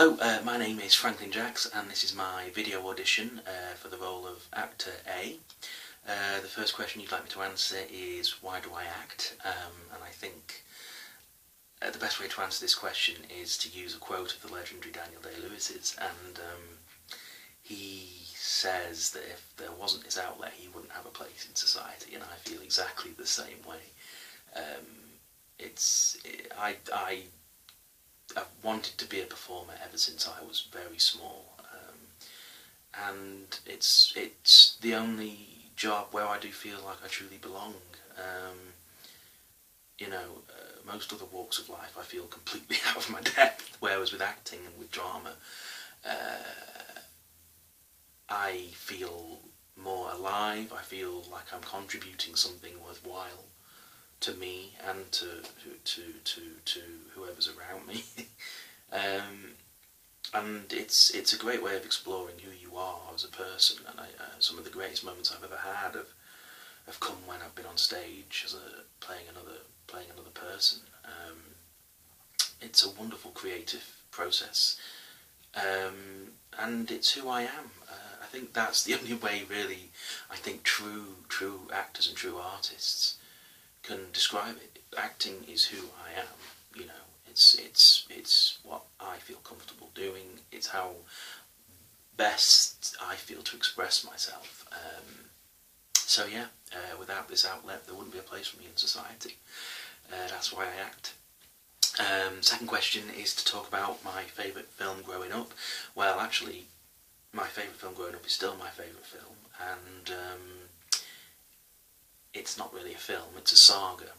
Hello, my name is Franklyn and this is my video audition for the role of Actor A. The first question you'd like me to answer is, why do I act? And I think the best way to answer this question is to use a quote of the legendary Daniel Day-Lewis's, and he says that if there wasn't his outlet, he wouldn't have a place in society, and I feel exactly the same way. I've wanted to be a performer ever since I was very small, and it's the only job where I do feel like I truly belong. Most other walks of life I feel completely out of my depth, whereas with acting and with drama, I feel more alive. I feel like I'm contributing something worthwhile to me and to whoever's around me. And it's a great way of exploring who you are as a person, and some of the greatest moments I've ever had have come when I've been on stage as playing another person. It's a wonderful creative process, and it's who I am. I think that's the only way, really. I think true actors and true artists can describe it. Acting is who I am. It's what I feel comfortable doing. It's how best I feel to express myself. So yeah, without this outlet, there wouldn't be a place for me in society. That's why I act. Second question is to talk about my favourite film growing up. Well, actually, my favourite film growing up is still my favourite film, and it's not really a film, it's a saga.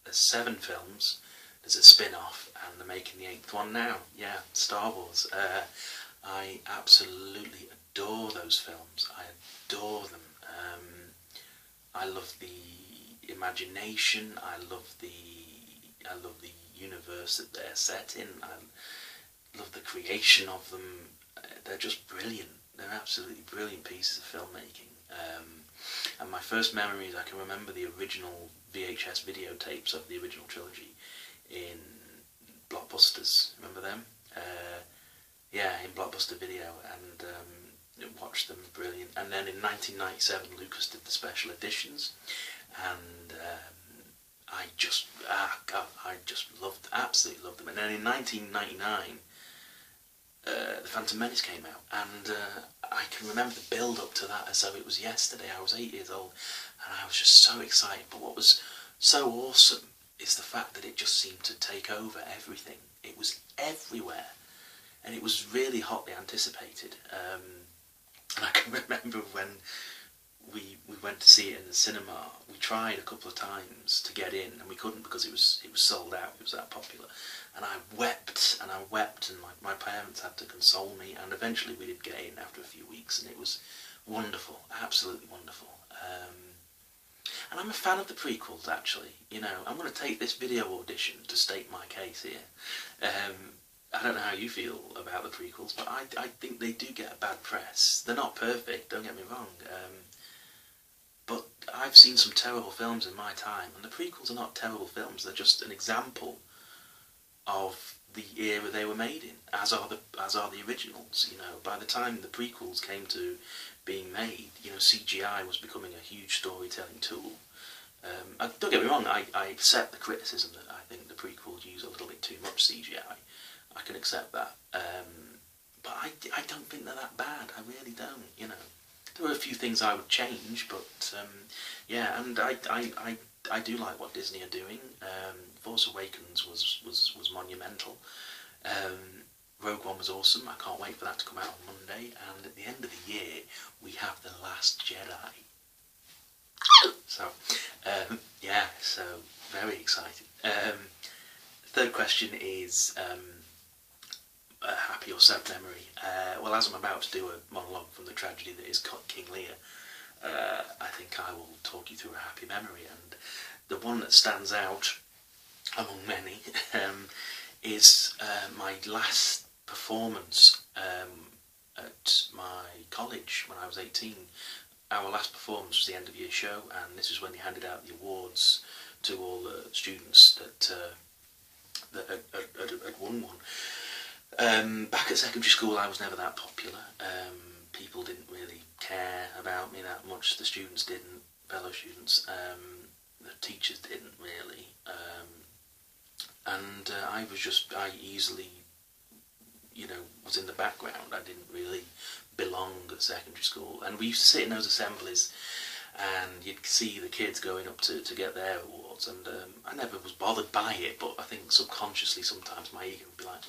There's 7 films, there's a spin-off, and they're making the 8th one now. Yeah, Star Wars. I absolutely adore those films. I adore them. I love the imagination. I love the universe that they're set in. I love the creation of them. They're just brilliant. They're absolutely brilliant pieces of filmmaking. And my first memories, I can remember the original VHS videotapes of the original trilogy in Blockbusters. Remember them? Yeah, in Blockbuster Video, and watched them. Brilliant. And then in 1997, Lucas did the special editions, and I just absolutely loved them. And then in 1999, The Phantom Menace came out, and I can remember the build up to that as though it was yesterday. I was 8 years old, and I was just so excited. But what was so awesome is the fact that it just seemed to take over everything. It was everywhere, and it was really hotly anticipated. And I can remember when we went to see it in the cinema. We tried a couple of times to get in, and we couldn't because it was sold out. It was that popular, and I wept, and my parents had to console me, and eventually we did get in after a few weeks, and it was wonderful, absolutely wonderful. And I'm a fan of the prequels, actually. I'm going to take this video audition to state my case here. I don't know how you feel about the prequels, but I think they do get a bad press. They're not perfect, don't get me wrong. But I've seen some terrible films in my time, and the prequels are not terrible films. They're just an example of the era they were made in, as are the originals. By the time the prequels came to being made, CGI was becoming a huge storytelling tool. Don't get me wrong, I accept the criticism that I think the prequels use a little bit too much CGI. I can accept that, but I don't think they're that bad. I really don't. There are a few things I would change, but yeah, and I do like what Disney are doing. Force Awakens was monumental. Rogue One was awesome. I can't wait for that to come out on Monday. And at the end of the year, we have The Last Jedi. So, yeah, so very excited. Third question is a happy or sad memory. Well, as I'm about to do a monologue from the tragedy that is King Lear, I think I will talk you through a happy memory, and the one that stands out among many is my last performance at my college when I was 18. Our last performance was the end of year show, and this is when they handed out the awards to all the students that that had won one. Back at secondary school, I was never that popular. People didn't really care about me that much. The students didn't, fellow students. The teachers didn't really. And I easily, was in the background. I didn't really belong at secondary school. And we used to sit in those assemblies, and you'd see the kids going up to get their awards, and I never was bothered by it, but I think subconsciously sometimes my ego would be like,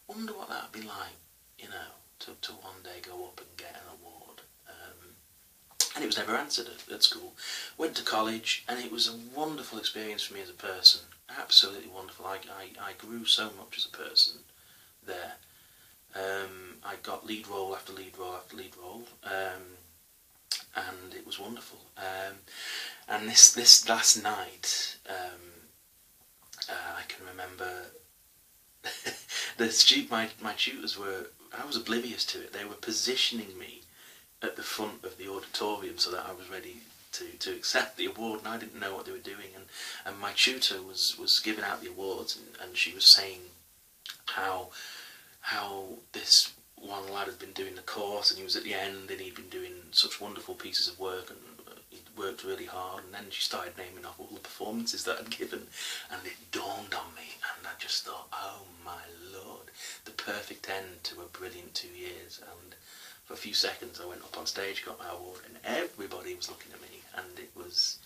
wonder what that'd be like, to one day go up and get an award. And it was never answered at school. Went to college, and it was a wonderful experience for me as a person. Absolutely wonderful. I grew so much as a person there. I got lead role after lead role after lead role, and it was wonderful. And this last night, I can remember my tutors were, I was oblivious to it. They were positioning me at the front of the auditorium so that I was ready to accept the award, and I didn't know what they were doing. And my tutor was giving out the awards, and she was saying how this one lad had been doing the course, and he was at the end, and he'd been doing such wonderful pieces of work, and he'd worked really hard. And then she started naming off all the performances that I'd given, and it dawned on me, and I just thought, oh my lord, the perfect end to a brilliant 2 years. And for a few seconds I went up on stage, got my award, and everybody was looking at me, and it was,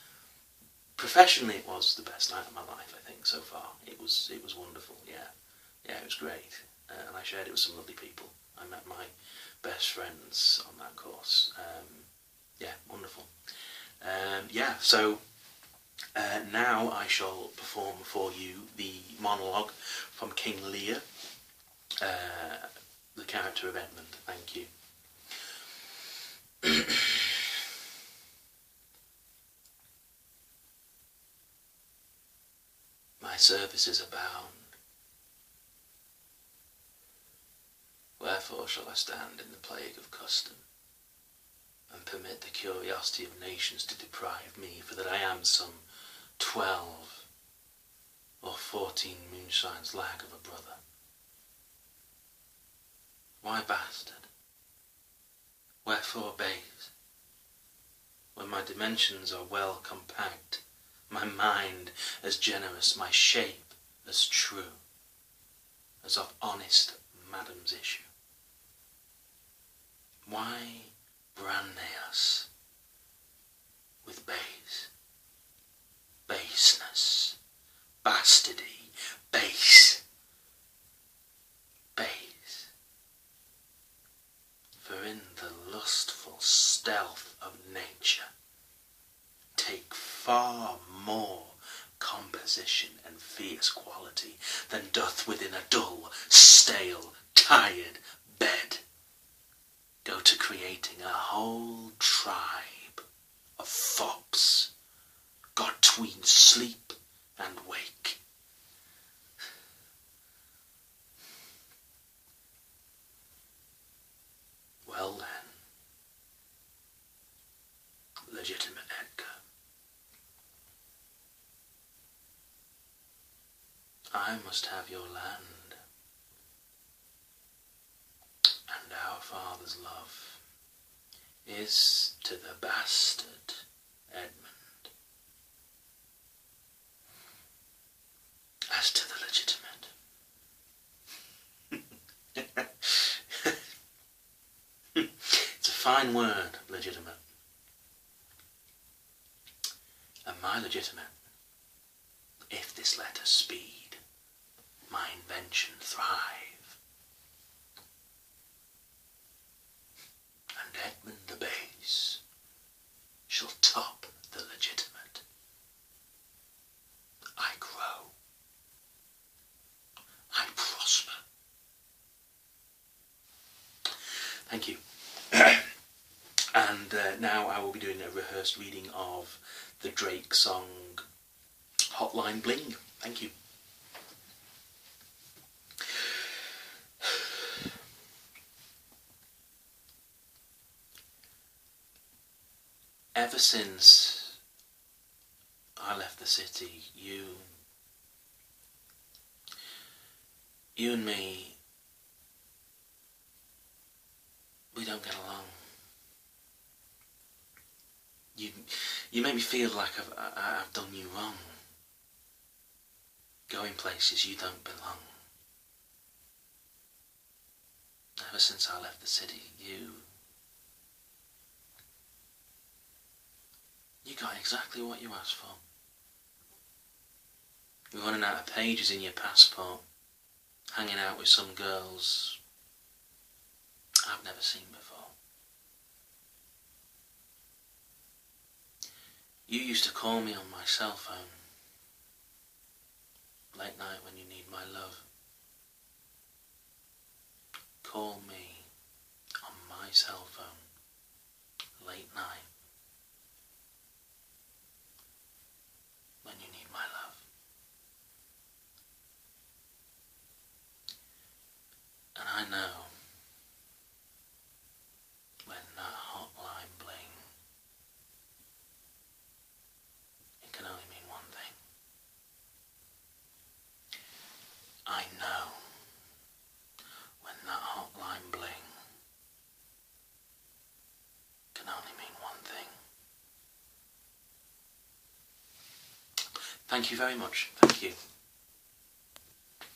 professionally, it was the best night of my life, I think, so far. It was wonderful. Yeah, it was great. And I shared it with some lovely people. I met my best friends on that course. Yeah, wonderful. So now I shall perform for you the monologue from King Lear, the character of Edmund. Thank you. My services abound. Wherefore shall I stand in the plague of custom, and permit the curiosity of nations to deprive me, for that I am some 12 or 14 moonshines lag of a brother? Why bastard? Wherefore base? When my dimensions are well compact, my mind as generous, my shape as true, as of honest madam's issue. Why brand they us with baseness, bastardy, base? For in the lustful stealth of nature take far more composition and fierce quality than doth within a dull, stale, tired bed go to creating a whole tribe of fops got 'tween sleep and wake. Well then, legitimate Edgar, I must have your land, and our father's love is to the bastard Edmund as to the legitimate. It's a fine word, legitimate. And my legitimate, if this letter speed, my invention thrive, and Edmund the base shall top the legitimate. I grow, I prosper. Thank you. And now I will be doing a rehearsed reading of the Drake song Hotline Bling. Thank you. Ever since I left the city, you You and me, we don't get along. You make me feel like I've done you wrong. Going places you don't belong. Ever since I left the city, you got exactly what you asked for. You're running out of pages in your passport, hanging out with some girls I've never seen before. You used to call me on my cell phone, late night when you need my love. Call me on my cell phone, late night, when you need my love. And I know when that hotline bling, it can only mean one thing. I know when that hotline bling can only mean one thing. Thank you very much. Thank you.